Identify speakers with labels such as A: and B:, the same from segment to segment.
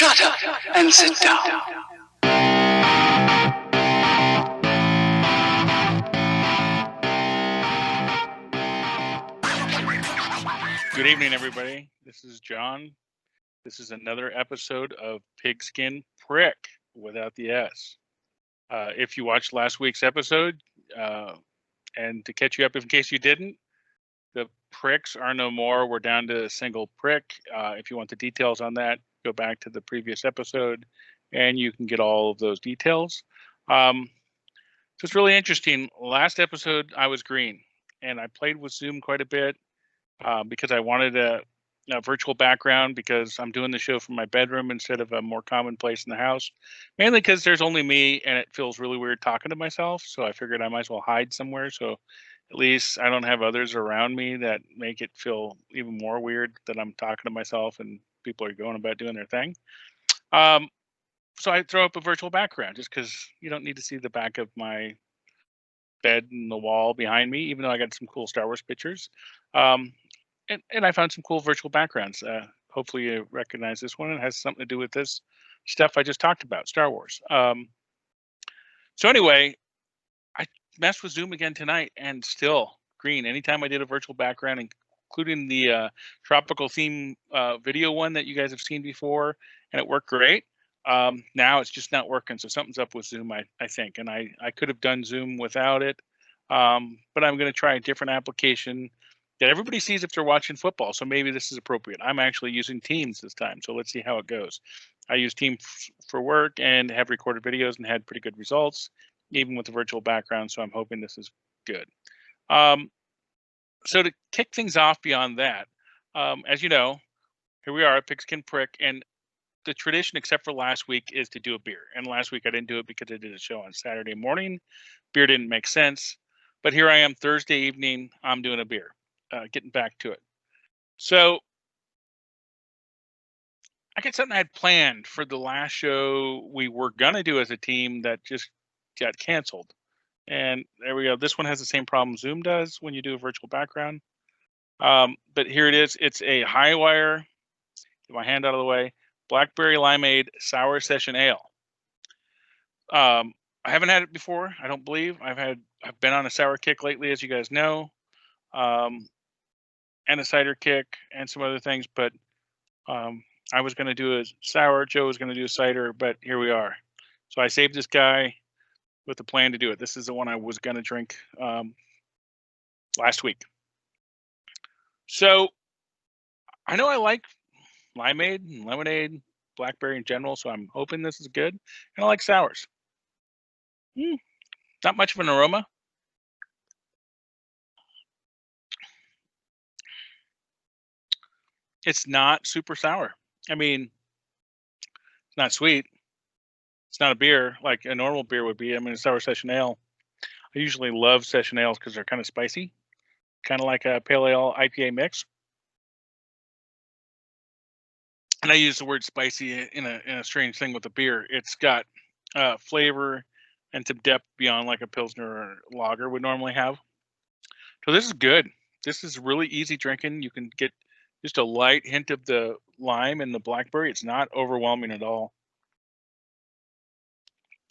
A: Shut up and sit down.
B: Good evening, everybody. This is John. This is another episode of Pigskin Prick without the S. If you watched last week's episode, and to catch you up in case you didn't, the pricks are no more. We're down to a single prick. If you want the details on that, go back to the previous episode and you can get all of those details. So it's really interesting. Last episode, I was green and I played with Zoom quite a bit because I wanted a virtual background because I'm doing the show from my bedroom instead of a more common place in the house, mainly because there's only me and it feels really weird talking to myself. So I figured I might as well hide somewhere. So at least I don't have others around me that make it feel even more weird that I'm talking to myself and people are going about doing their thing. So I throw up a virtual background just because you don't need to see the back of my bed and the wall behind me, even though I got some cool Star Wars pictures. And I found some cool virtual backgrounds. Hopefully you recognize this one. It has something to do with this stuff I just talked about, Star Wars. So anyway, I messed with Zoom again tonight and still green. Anytime I did a virtual background, including the tropical theme video one that you guys have seen before, and it worked great. Now it's just not working. So something's up with Zoom, I think. And I could have done Zoom without it. But I'm going to try a different application that everybody sees if they're watching football. So maybe this is appropriate. I'm actually using Teams this time. So let's see how it goes. I use Teams for work and have recorded videos and had pretty good results, even with the virtual background. So I'm hoping this is good. So to kick things off beyond that, as you know, here we are at Pigskin Prick. And the tradition, except for last week, is to do a beer. And last week I didn't do it because I did a show on Saturday morning. Beer didn't make sense. But here I am Thursday evening. I'm doing a beer. Getting back to it. So I got something I had planned for the last show we were going to do as a team that just got canceled. And there we go. This one has the same problem Zoom does when you do a virtual background. But here it is. It's a high wire. Get my hand out of the way. Blackberry Limeade Sour Session Ale. I haven't had it before. I don't believe I've been on a sour kick lately, as you guys know. And a cider kick and some other things, but I was going to do a sour. Joe was going to do a cider, but here we are. So I saved this guy with the plan to do it. This is the one I was going to drink last week. So I know I like limeade and lemonade, blackberry in general, so I'm hoping this is good. And I like sours. Not much of an aroma. It's not super sour. I mean, it's not sweet. It's not a beer like a normal beer would be. I mean, a sour session ale. I usually love session ales because they're kind of spicy, kind of like a pale ale IPA mix. And I use the word spicy in a strange thing with the beer. It's got flavor and some depth beyond like a Pilsner or lager would normally have. So this is good. This is really easy drinking. You can get just a light hint of the lime and the blackberry. It's not overwhelming at all.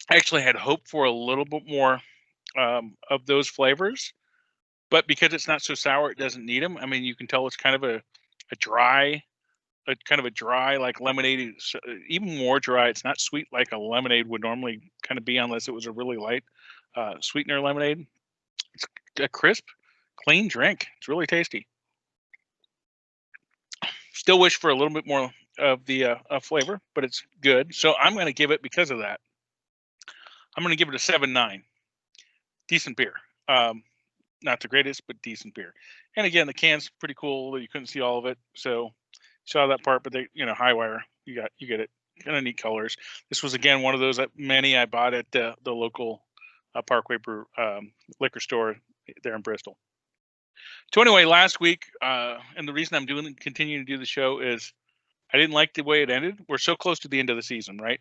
B: I actually had hoped for a little bit more of those flavors, but because it's not so sour, it doesn't need them. I mean, you can tell it's kind of a dry, like lemonade, even more dry. It's not sweet like a lemonade would normally kind of be unless it was a really light sweetener lemonade. It's a crisp, clean drink. It's really tasty. Still wish for a little bit more of the flavor, but it's good. So I'm going to give it, because of that, I'm going to give it a 7.9. Decent beer. Not the greatest, but decent beer. And again, the can's pretty cool. You couldn't see all of it, so saw that part. But they, high wire. You get it. Kind of neat colors. This was again one of those many I bought at the local Parkway liquor store there in Bristol. So anyway, last week, and the reason I'm continuing to do the show is I didn't like the way it ended. We're so close to the end of the season, right?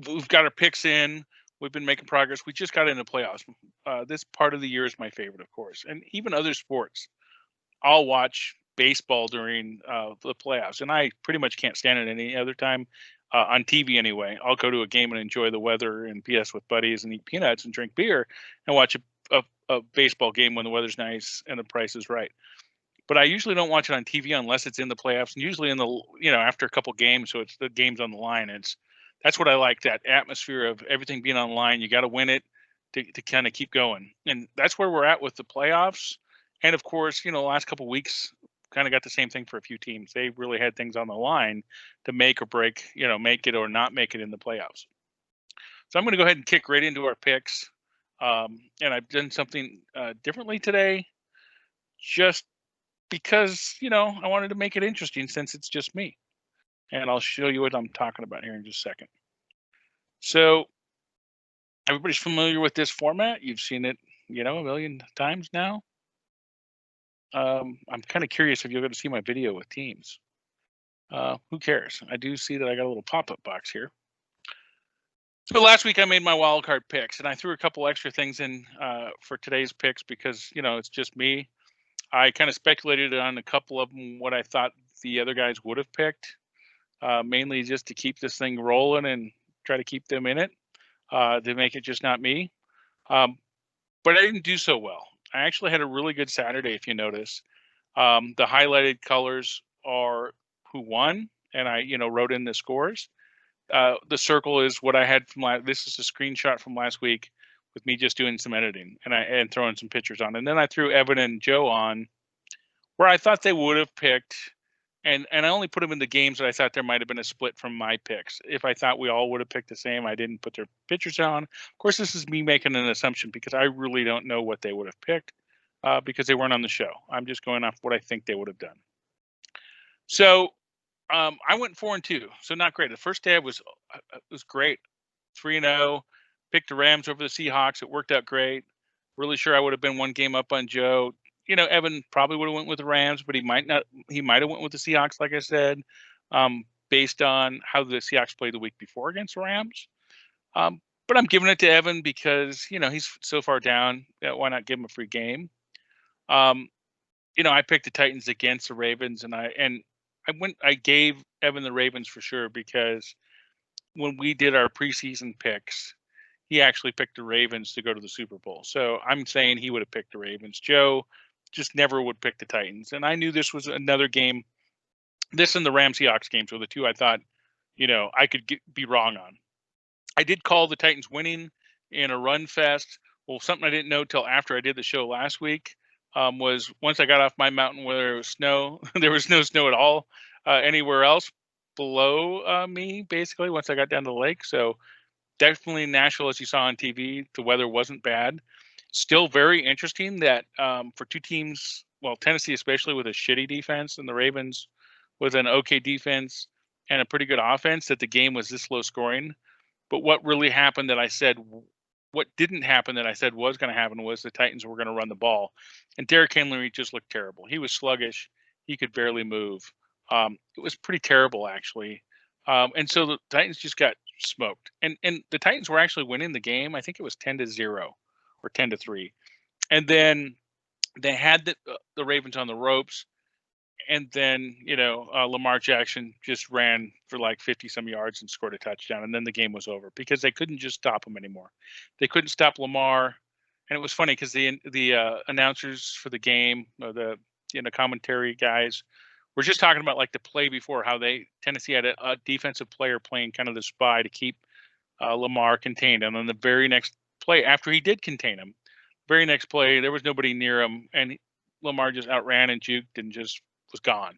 B: We've got our picks in. We've been making progress. We just got into playoffs. This part of the year is my favorite, of course, and even other sports. I'll watch baseball during the playoffs, and I pretty much can't stand it any other time on TV anyway. I'll go to a game and enjoy the weather and BS with buddies and eat peanuts and drink beer and watch a baseball game when the weather's nice and the price is right. But I usually don't watch it on TV unless it's in the playoffs, and usually in the after a couple games, so it's the game's on the line. That's what I like, that atmosphere of everything being on the line. You got to win it to kind of keep going, and that's where we're at with the playoffs. And of course, the last couple weeks kind of got the same thing for a few teams. They really had things on the line to make or break, make it or not make it in the playoffs. So I'm going to go ahead and kick right into our picks. And I've done something differently today, just because I wanted to make it interesting since it's just me. And I'll show you what I'm talking about here in just a second. So everybody's familiar with this format. You've seen it, a million times now. I'm kind of curious if you're going to see my video with teams. Who cares? I do see that I got a little pop-up box here. So last week I made my wild card picks, and I threw a couple extra things in for today's picks because it's just me. I kind of speculated on a couple of them, what I thought the other guys would have picked, mainly just to keep this thing rolling and try to keep them in it, to make it just not me. But I didn't do so well. I actually had a really good Saturday, if you notice. The highlighted colors are who won, and I, wrote in the scores. The circle is what I had from this is a screenshot from last week with me just doing some editing and throwing some pictures on. And then I threw Evan and Joe on where I thought they would have picked. And I only put them in the games that I thought there might have been a split from my picks. If I thought we all would have picked the same, I didn't put their pictures on. Of course, this is me making an assumption because I really don't know what they would have picked because they weren't on the show. I'm just going off what I think they would have done. So I went 4-2, so not great. The first day was great, 3-0. Picked the Rams over the Seahawks. It worked out great. Really sure I would have been one game up on Joe. Evan probably would have went with the Rams, but he might not. He might have went with the Seahawks, like I said, based on how the Seahawks played the week before against the Rams. But I'm giving it to Evan because he's so far down. Why not give him a free game? I picked the Titans against the Ravens, and I gave Evan the Ravens for sure because when we did our preseason picks, he actually picked the Ravens to go to the Super Bowl. So I'm saying he would have picked the Ravens. Joe just never would pick the Titans. And I knew this was another game. This and the Rams-Seahawks games were the two I thought, I could be wrong on. I did call the Titans winning in a run fest. Well, something I didn't know till after I did the show last week was once I got off my mountain where there was snow, there was no snow at all anywhere else below me, basically, once I got down to the lake. So definitely Nashville, as you saw on TV, the weather wasn't bad. Still very interesting that for two teams, well, Tennessee especially with a shitty defense and the Ravens with an okay defense and a pretty good offense, that the game was this low scoring. But what really happened what didn't happen that I said was going to happen was the Titans were going to run the ball. And Derrick Henry just looked terrible. He was sluggish. He could barely move. It was pretty terrible, actually. And so the Titans just got smoked. And the Titans were actually winning the game. I think it was 10-0 or 10-3. And then they had the Ravens on the ropes. And then, Lamar Jackson just ran for like 50 some yards and scored a touchdown. And then the game was over because they couldn't just stop him anymore. They couldn't stop Lamar. And it was funny because the announcers for the game, the commentary guys, were just talking about like the play before how Tennessee had a defensive player playing kind of the spy to keep Lamar contained. And then the very next play after he did contain him, very next play, there was nobody near him. And Lamar just outran and juked and just was gone.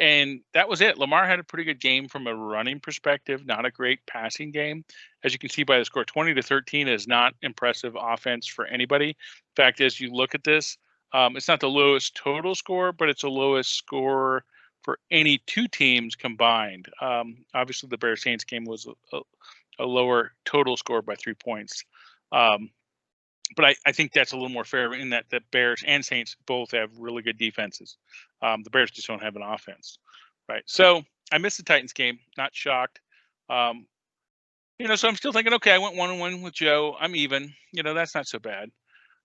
B: And that was it. Lamar had a pretty good game from a running perspective, not a great passing game. As you can see by the score, 20-13 is not impressive offense for anybody. In fact, as you look at this, it's not the lowest total score, but it's the lowest score for any two teams combined. Obviously, the Bears-Saints game was a lower total score by 3 points. But I think that's a little more fair in that the Bears and Saints both have really good defenses. The Bears just don't have an offense, right? So I missed the Titans game. Not shocked. So I'm still thinking, okay, I went 1-1 with Joe. I'm even. That's not so bad.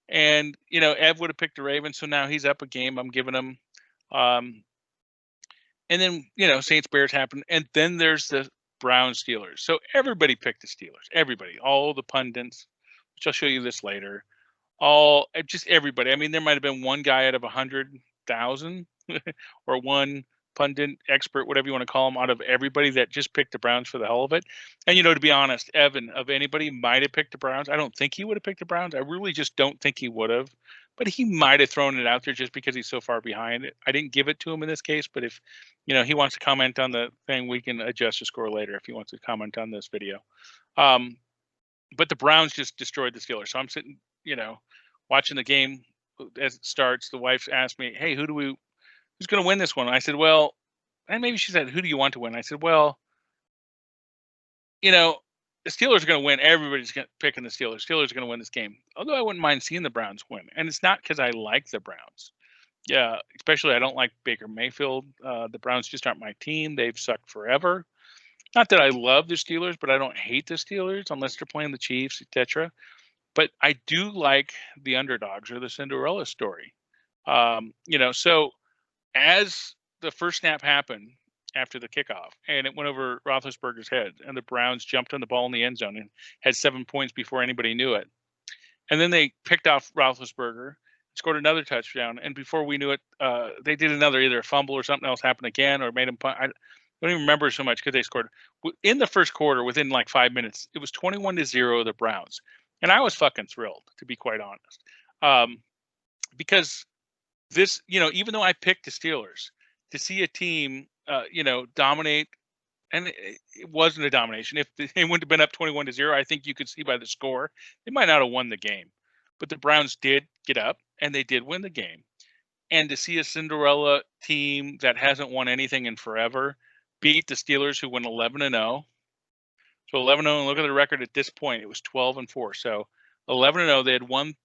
B: And Ev would have picked the Ravens, so now he's up a game. I'm giving him And then, Saints Bears happened. And then there's the Browns Steelers. So everybody picked the Steelers. Everybody, all the pundits, which I'll show you this later. Just everybody. I mean, there might have been one guy out of 100,000 or one pundit, expert, whatever you want to call him, out of everybody that just picked the Browns for the hell of it. And, to be honest, Evan, of anybody, might have picked the Browns. I don't think he would have picked the Browns. I really just don't think he would have. But he might have thrown it out there just because he's so far behind. I didn't give it to him in this case, but if, he wants to comment on the thing, we can adjust the score later if he wants to comment on this video. But the Browns just destroyed the Steelers. So I'm sitting, watching the game as it starts. The wife asked me, "Hey, who's going to win this one?" And I said, "Well," and maybe she said, "Who do you want to win?" I said, "Well, the Steelers are going to win. Everybody's picking the Steelers. Steelers are going to win this game. Although I wouldn't mind seeing the Browns win. And it's not because I like the Browns. Yeah, especially I don't like Baker Mayfield. The Browns just aren't my team. They've sucked forever. Not that I love the Steelers, but I don't hate the Steelers unless they're playing the Chiefs, etc. But I do like the underdogs or the Cinderella story. So as the first snap happened after the kickoff and it went over Roethlisberger's head and the Browns jumped on the ball in the end zone and had 7 points before anybody knew it. And then they picked off Roethlisberger, scored another touchdown. And before we knew it, they did either a fumble or something else happened again or made them punt. I don't even remember so much because they scored in the first quarter within like 5 minutes. It was 21-0 the Browns. And I was fucking thrilled, to be quite honest. Because this, even though I picked the Steelers, to see a team, dominate, and it wasn't a domination. If they wouldn't have been up 21-0, I think you could see by the score, they might not have won the game. But the Browns did get up, and they did win the game. And to see a Cinderella team that hasn't won anything in forever beat the Steelers, who went 11-0. So 11-0, and look at the record at this point. It was 12-4. So 11-0, they had won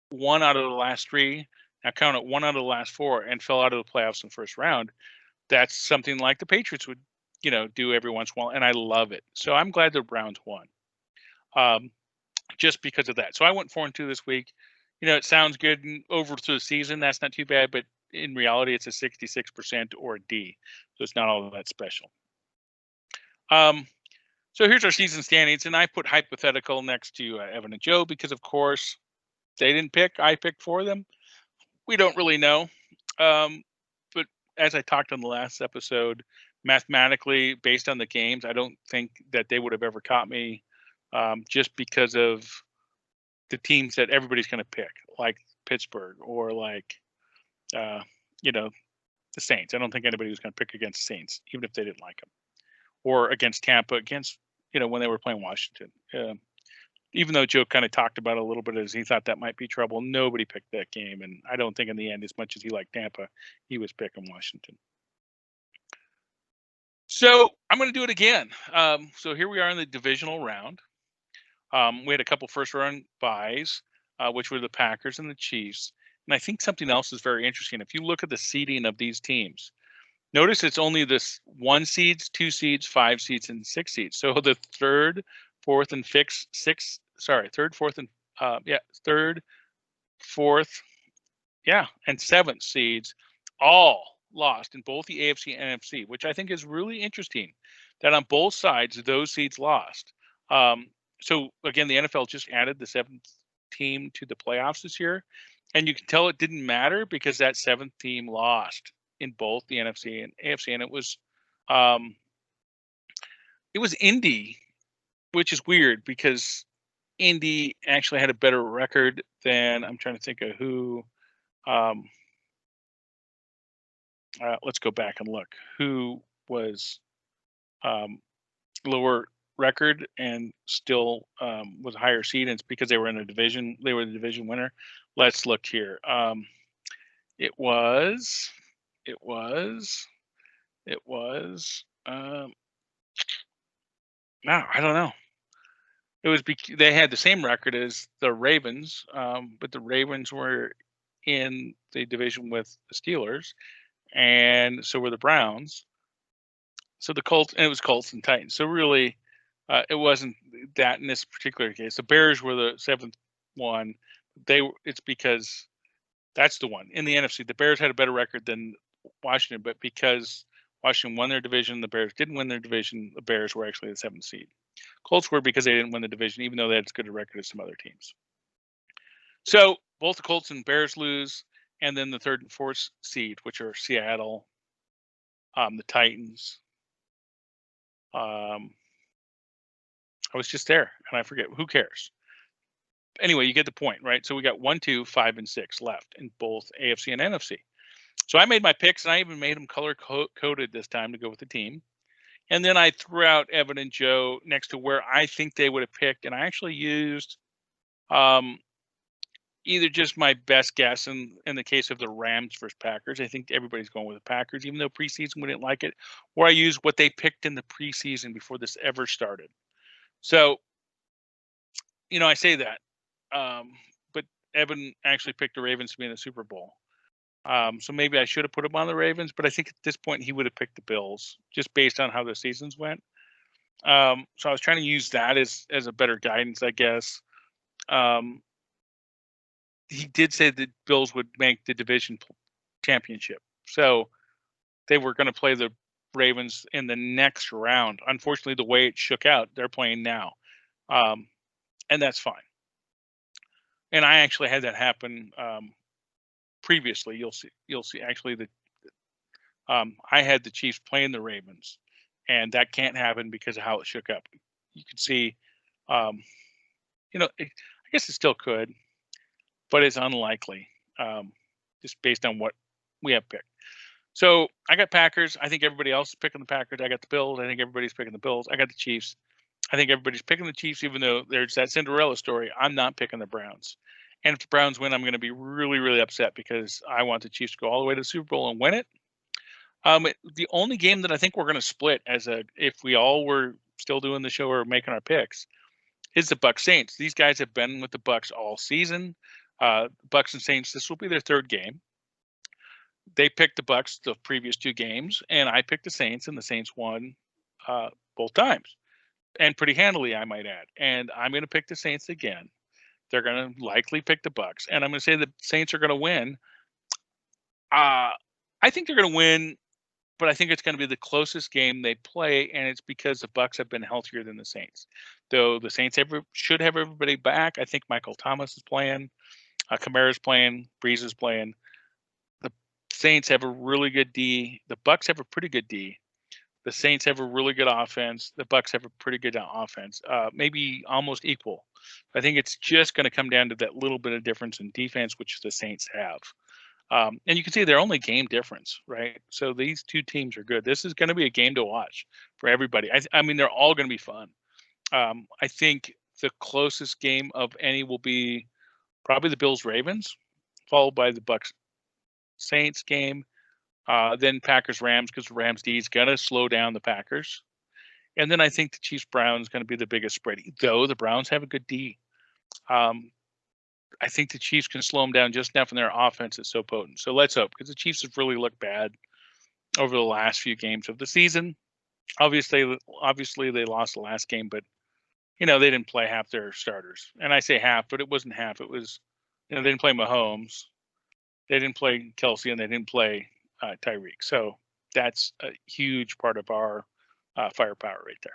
B: one out of the last three. Now count it, one out of the last four, and fell out of the playoffs in the first round. That's something like the Patriots would, do every once in a while, and I love it. So I'm glad the Browns won, just because of that. So I went 4-2 this week. It sounds good over through the season. That's not too bad, but in reality, it's a 66% or a D, so it's not all that special. So here's our season standings, and I put hypothetical next to Evan and Joe because, of course, they didn't pick. I picked for them. We don't really know. But as I talked on the last episode, mathematically, based on the games, I don't think that they would have ever caught me, just because of the teams that everybody's going to pick, like Pittsburgh or like, the Saints. I don't think anybody was going to pick against the Saints, even if they didn't like them, or against Tampa, against, when they were playing Washington. Even though Joe kind of talked about it a little bit as he thought that might be trouble, nobody picked that game. And I don't think in the end, as much as he liked Tampa, he was picking Washington. So I'm going to do it again. So here we are in the divisional round. We had a couple first round buys, which were the Packers and the Chiefs. And I think something else is very interesting. If you look at the seeding of these teams, notice it's only this 1 seeds, 2 seeds, 5 seeds, and 6 seeds. So the third, fourth, and seventh seeds all lost in both the AFC and NFC, which I think is really interesting that on both sides, those seeds lost. So again, the NFL just added the 7th team to the playoffs this year. And you can tell it didn't matter because that 7th team lost in both the NFC and AFC. And it was Indy, which is weird because Indy actually had a better record than, I'm trying to think of who. Let's go back and look who was lower record and still was a higher seed. And it's because they were in a division. They were the division winner. Let's look here. It was. No, I don't know. It was they had the same record as the Ravens, but the Ravens were in the division with the Steelers, and so were the Browns. So the Colts, and it was Colts and Titans. So really, it wasn't that in this particular case. The Bears were the 7th one. It's because that's the one in the NFC. The Bears had a better record than Washington, but because Washington won their division, the Bears didn't win their division. The Bears were actually the 7th seed. Colts were because they didn't win the division, even though they had as good a record as some other teams. So both the Colts and Bears lose, and then the 3rd and 4th seed, which are Seattle, the Titans. I was just there, and I forget. Who cares? Anyway, you get the point, right? So we got 1, 2, 5, and 6 left in both AFC and NFC. So I made my picks, and I even made them color coded this time to go with the team. And then I threw out Evan and Joe next to where I think they would have picked, and I actually used either just my best guess in the case of the Rams versus Packers. I think everybody's going with the Packers, even though preseason we didn't like it. Or I used what they picked in the preseason before this ever started. So, I say that, but Evan actually picked the Ravens to be in the Super Bowl. So maybe I should have put him on the Ravens, but I think at this point he would have picked the Bills just based on how the seasons went. So I was trying to use that as a better guidance, I guess. He did say the Bills would make the division championship, so they were going to play the Ravens in the next round. Unfortunately, the way it shook out, they're playing now, and that's fine. And I actually had that happen previously. You'll see. Actually, I had the Chiefs playing the Ravens, and that can't happen because of how it shook up. You could see, I guess it still could, but it's unlikely, just based on what we have picked. So I got Packers. I think everybody else is picking the Packers. I got the Bills. I think everybody's picking the Bills. I got the Chiefs. I think everybody's picking the Chiefs, even though there's that Cinderella story. I'm not picking the Browns. And if the Browns win, I'm going to be really, really upset because I want the Chiefs to go all the way to the Super Bowl and win it. The only game that I think we're going to split if we all were still doing the show or making our picks is the Bucs Saints. These guys have been with the Bucs all season. Bucs and Saints, this will be their 3rd game. They picked the Bucs the previous 2 games, and I picked the Saints, and the Saints won both times, and pretty handily, I might add. And I'm going to pick the Saints again. They're going to likely pick the Bucs, and I'm going to say the Saints are going to win. I think they're going to win, but I think it's going to be the closest game they play, and it's because the Bucs have been healthier than the Saints. Though the Saints should have everybody back. I think Michael Thomas is playing, Kamara's playing, Breeze is playing. The Saints have a really good D. The Bucs have a pretty good D. The Saints have a really good offense. The Bucs have a pretty good offense, maybe almost equal. I think it's just going to come down to that little bit of difference in defense, which the Saints have. And you can see they're only game difference, right? So these 2 teams are good. This is going to be a game to watch for everybody. I mean, they're all going to be fun. I think the closest game of any will be probably the Bills-Ravens, followed by the Bucs-Saints game, then Packers-Rams, because the Rams D is going to slow down the Packers. And then I think the Chiefs-Browns is going to be the biggest spread, though the Browns have a good D. I think the Chiefs can slow them down just enough, and their offense is so potent. So let's hope, because the Chiefs have really looked bad over the last few games of the season. Obviously, they lost the last game, but they didn't play half their starters. And I say half, but it wasn't half. It was, they didn't play Mahomes, they didn't play Kelsey, and they didn't play Tyreek. So that's a huge part of our firepower right there.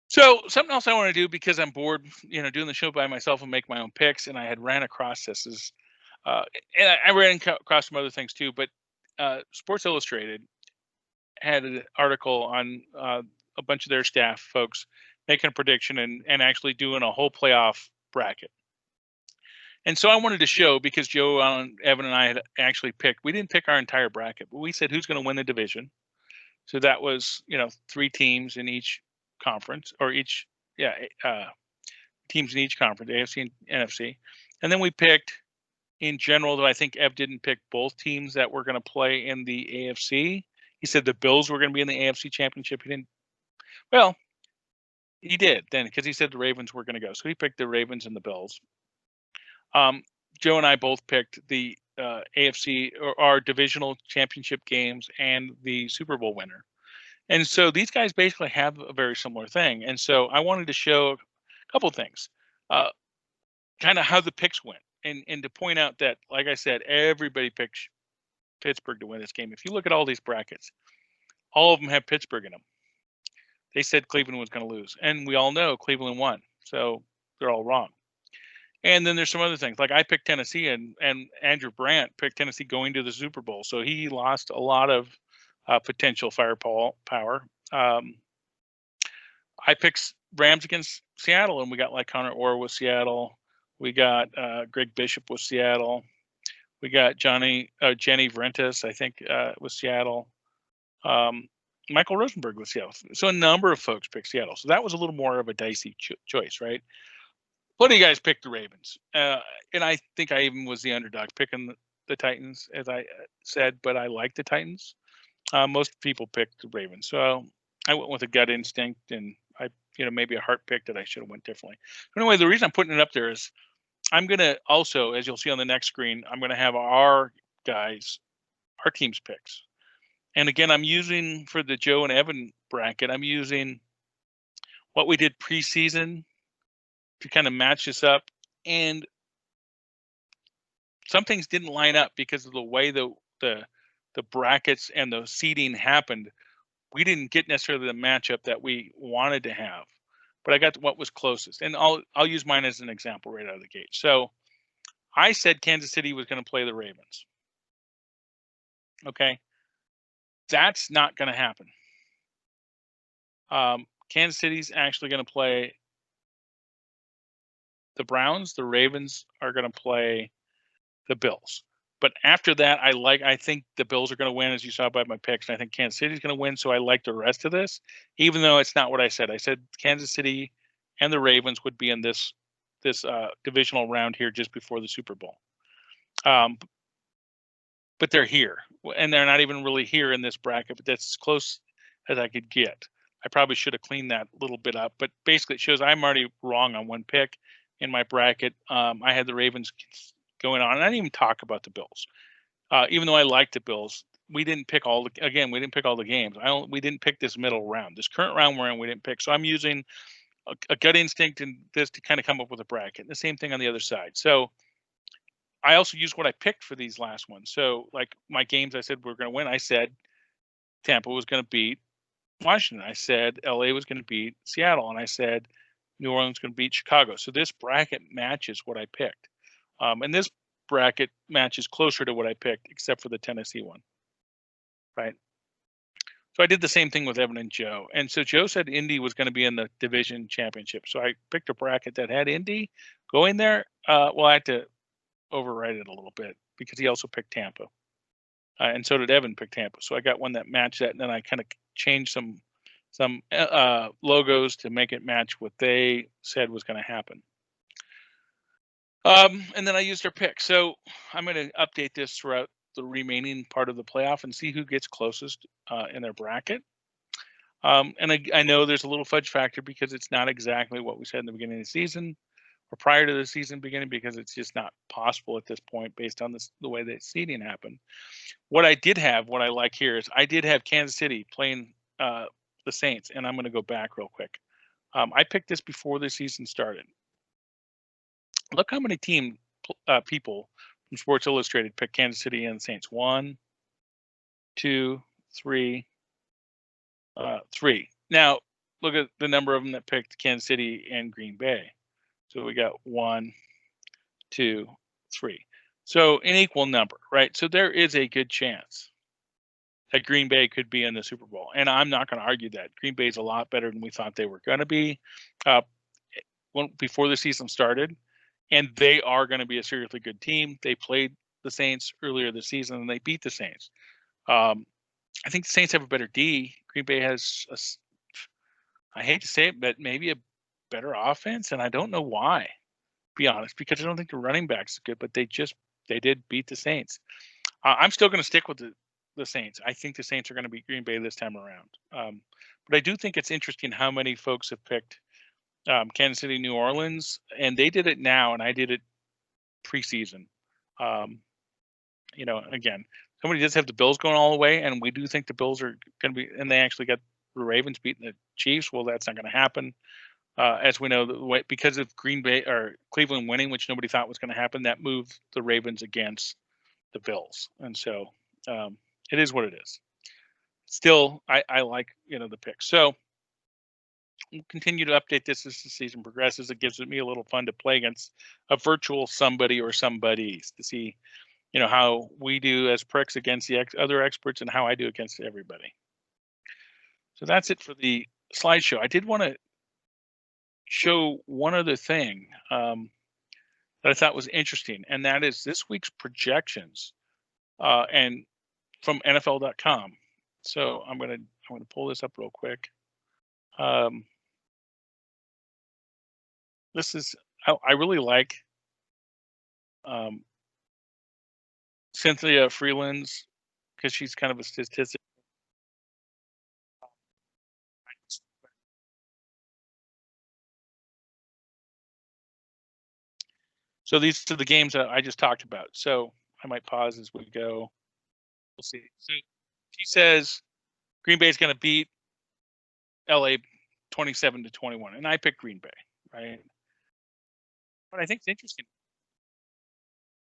B: So something else I want to do, because I'm bored, doing the show by myself and make my own picks. And I had ran across this and I ran across some other things too, but Sports Illustrated had an article on a bunch of their staff folks making a prediction and actually doing a whole playoff bracket. And so I wanted to show, because Joe, Evan, and I had actually picked, we didn't pick our entire bracket, but we said who's going to win the division. So that was, 3 teams in each conference, or teams in each conference, AFC and NFC. And then we picked, in general, though I think Ev didn't pick both teams that were going to play in the AFC. He said the Bills were going to be in the AFC Championship. He didn't. Well, he did then, because he said the Ravens were going to go. So he picked the Ravens and the Bills. Joe and I both picked the AFC, or our divisional championship games, and the Super Bowl winner. And so these guys basically have a very similar thing. And so I wanted to show a couple things, kind of how the picks went, and to point out that, like I said, everybody picks Pittsburgh to win this game. If you look at all these brackets, all of them have Pittsburgh in them. They said Cleveland was going to lose, and we all know Cleveland won, so they're all wrong. And then there's some other things, like I picked Tennessee, and Andrew Brandt picked Tennessee going to the Super Bowl, so he lost a lot of potential firepower. I picked Rams against Seattle, and we got like Connor Orr with Seattle. We got Greg Bishop with Seattle. We got Jenny Ventus, I think, with Seattle. Michael Rosenberg with Seattle. So a number of folks picked Seattle. So that was a little more of a dicey choice, right? What do you guys pick the Ravens? And I think I even was the underdog picking the Titans, as I said, but I like the Titans. Most people picked the Ravens. So I went with a gut instinct, and maybe a heart pick that I should have went differently. But anyway, the reason I'm putting it up there is I'm going to also, as you'll see on the next screen, I'm going to have our team's picks. And again, I'm using for the Joe and Evan bracket, I'm using what we did preseason to kind of match this up. And some things didn't line up because of the way the brackets and the seeding happened. We didn't get necessarily the matchup that we wanted to have, but I got what was closest. And I'll use mine as an example right out of the gate. So I said Kansas City was going to play the Ravens. Okay. That's not going to happen. Kansas City's actually going to play the Browns. The Ravens are going to play the Bills. But after that, I think the Bills are going to win, as you saw by my picks. And I think Kansas City's going to win. So I like the rest of this, even though it's not what I said. I said Kansas City and the Ravens would be in this divisional round here just before the Super Bowl. But they're here, and they're not even really here in this bracket, but that's as close as I could get. I probably should have cleaned that a little bit up, but basically it shows I'm already wrong on one pick in my bracket. I had the Ravens going on, and I didn't even talk about the Bills. Even though I like the Bills, we didn't pick all the games. We didn't pick this middle round. This current round we're in, we didn't pick. So I'm using a gut instinct in this to kind of come up with a bracket. The same thing on the other side. So I also used what I picked for these last ones. So like my games I said we're going to win, I said Tampa was going to beat Washington. I said LA was going to beat Seattle, and I said New Orleans was going to beat Chicago. So this bracket matches what I picked. And this bracket matches closer to what I picked, except for the Tennessee one. Right. So I did the same thing with Evan and Joe. And so Joe said Indy was going to be in the division championship. So I picked a bracket that had Indy going there. Well, I had to override it a little bit because he also picked Tampa. And so did Evan pick Tampa. So I got one that matched that. And then I kind of changed some logos to make it match what they said was going to happen. And then I used their pick. So I'm going to update this throughout the remaining part of the playoff and see who gets closest in their bracket. And I know there's a little fudge factor because it's not exactly what we said in the beginning of the season or prior to the season beginning, because it's just not possible at this point based on the way the seeding happened. What I like here is I did have Kansas City playing the Saints, and I'm going to go back real quick. I picked this before the season started. Look how many people from Sports Illustrated picked Kansas City and the Saints. 1, 2, 3, 3. Now, look at the number of them that picked Kansas City and Green Bay. So we got 1, 2, 3. So an equal number, right? So there is a good chance that Green Bay could be in the Super Bowl. And I'm not going to argue that. Green Bay is a lot better than we thought they were going to be before the season started. And they are going to be a seriously good team. They played the Saints earlier this season, and they beat the Saints. I think the Saints have a better D. Green Bay has, I hate to say it, but maybe a better offense, and I don't know why, to be honest, because I don't think the running backs are good, but they did beat the Saints. I'm still going to stick with the Saints. I think the Saints are going to beat Green Bay this time around. But I do think it's interesting how many folks have picked Kansas City, New Orleans, and they did it now, and I did it preseason. Again, somebody does have the Bills going all the way, and we do think the Bills are going to be, and they actually got the Ravens beating the Chiefs. Well, that's not going to happen. As we know, because of Green Bay or Cleveland winning, which nobody thought was going to happen, that moved the Ravens against the Bills. And so It is what it is. Still, I like the pick. So we'll continue to update this as the season progresses. It gives me a little fun to play against a virtual somebody or somebodies to see how we do as pricks against the other experts and how I do against everybody. So that's it for the slideshow. I did want to show one other thing that I thought was interesting, and that is this week's projections and from NFL.com. So I'm gonna pull this up real quick. This is I really like Cynthia Freeland's because she's kind of a statistic. So these are the games that I just talked about. So I might pause as we go. We'll see. So she says Green Bay is going to beat LA 27-21, and I picked Green Bay, right? But I think it's interesting.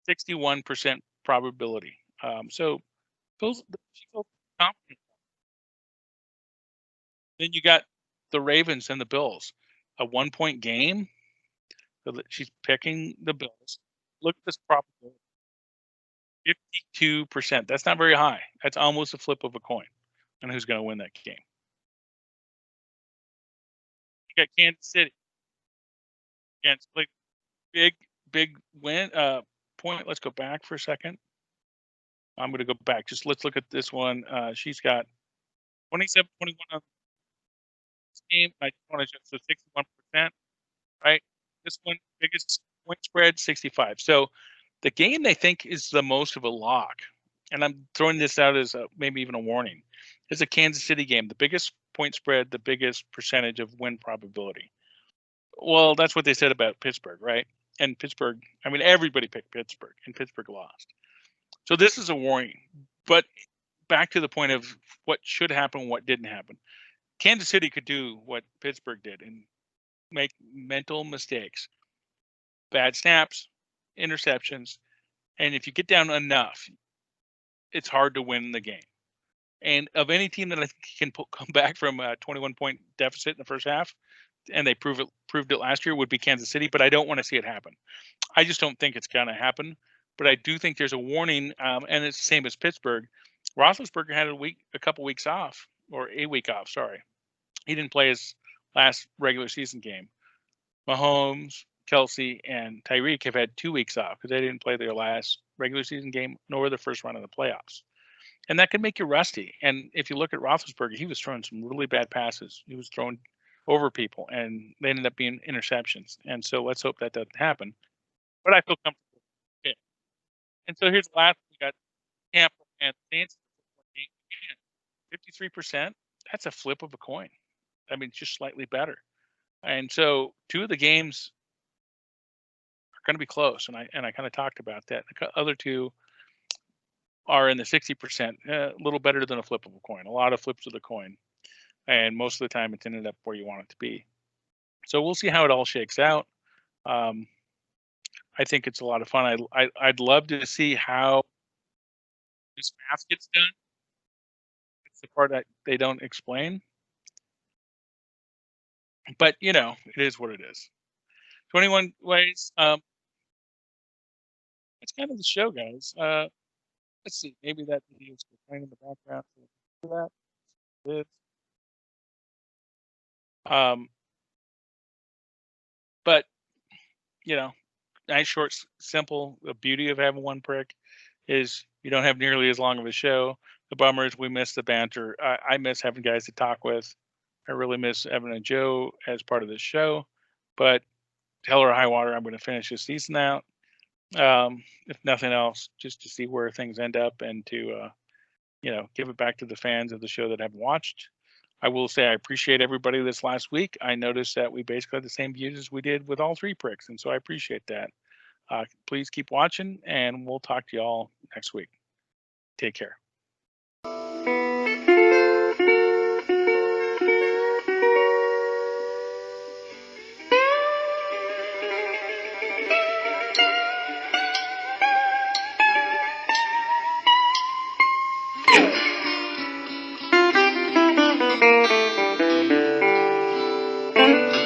B: 61% probability. So those she feels confident. Then you got the Ravens and the Bills, a 1-point game. So that she's picking the Bills. Look at this probability. 52%. That's not very high. That's almost a flip of a coin on who's going to win that game. You got Kansas City against big win point. Let's go back for a second. I'm going to go back. Just let's look at this one. She's got 27-21 on this game. I just want to so 61%, right? This one biggest point spread 65. So the game they think is the most of a lock, and I'm throwing this out as maybe even a warning, is a Kansas City game. The biggest point spread, the biggest percentage of win probability. Well, that's what they said about Pittsburgh, right? And Pittsburgh, I mean, everybody picked Pittsburgh, and Pittsburgh lost. So this is a warning. But back to the point of what should happen, what didn't happen. Kansas City could do what Pittsburgh did and make mental mistakes, bad snaps, interceptions, and if you get down enough, it's hard to win the game. And of any team that I think can come back from a 21-point deficit in the first half, and they proved it last year, would be Kansas City. But I don't want to see it happen. I just don't think it's going to happen. But I do think there's a warning, and it's the same as Pittsburgh. Roethlisberger had a couple weeks off, or a week off. Sorry, he didn't play his last regular season game. Mahomes, Kelsey, and Tyreek have had 2 weeks off because they didn't play their last regular season game nor the first round of the playoffs. And that can make you rusty. And if you look at Roethlisberger, he was throwing some really bad passes. He was throwing over people, and they ended up being interceptions. And so let's hope that doesn't happen. But I feel comfortable. Yeah. And so here's the last one. We got Tampa and Saints. 53%. That's a flip of a coin. I mean, just slightly better. And so 2 of the games are going to be close. And I kind of talked about that. The other 2 are in the 60%, a little better than a flip of a coin. A lot of flips of the coin. And most of the time it's ended up where you want it to be. So we'll see how it all shakes out. I think it's a lot of fun. I'd love to see how this math gets done. It's the part that they don't explain. But, it is what it is. 21 ways. That's kind of the show, guys. Let's see. Maybe that video is playing in the background. That. But, nice, short, simple. The beauty of having one prick is you don't have nearly as long of a show. The bummer is we miss the banter. I miss having guys to talk with. I really miss Evan and Joe as part of this show. But hell or high water, I'm going to finish this season out. If nothing else, just to see where things end up and to, give it back to the fans of the show that have watched. I will say I appreciate everybody this last week. I noticed that we basically had the same views as we did with all 3 pricks, and so I appreciate that. Please keep watching, and we'll talk to y'all next week. Take care. Bye.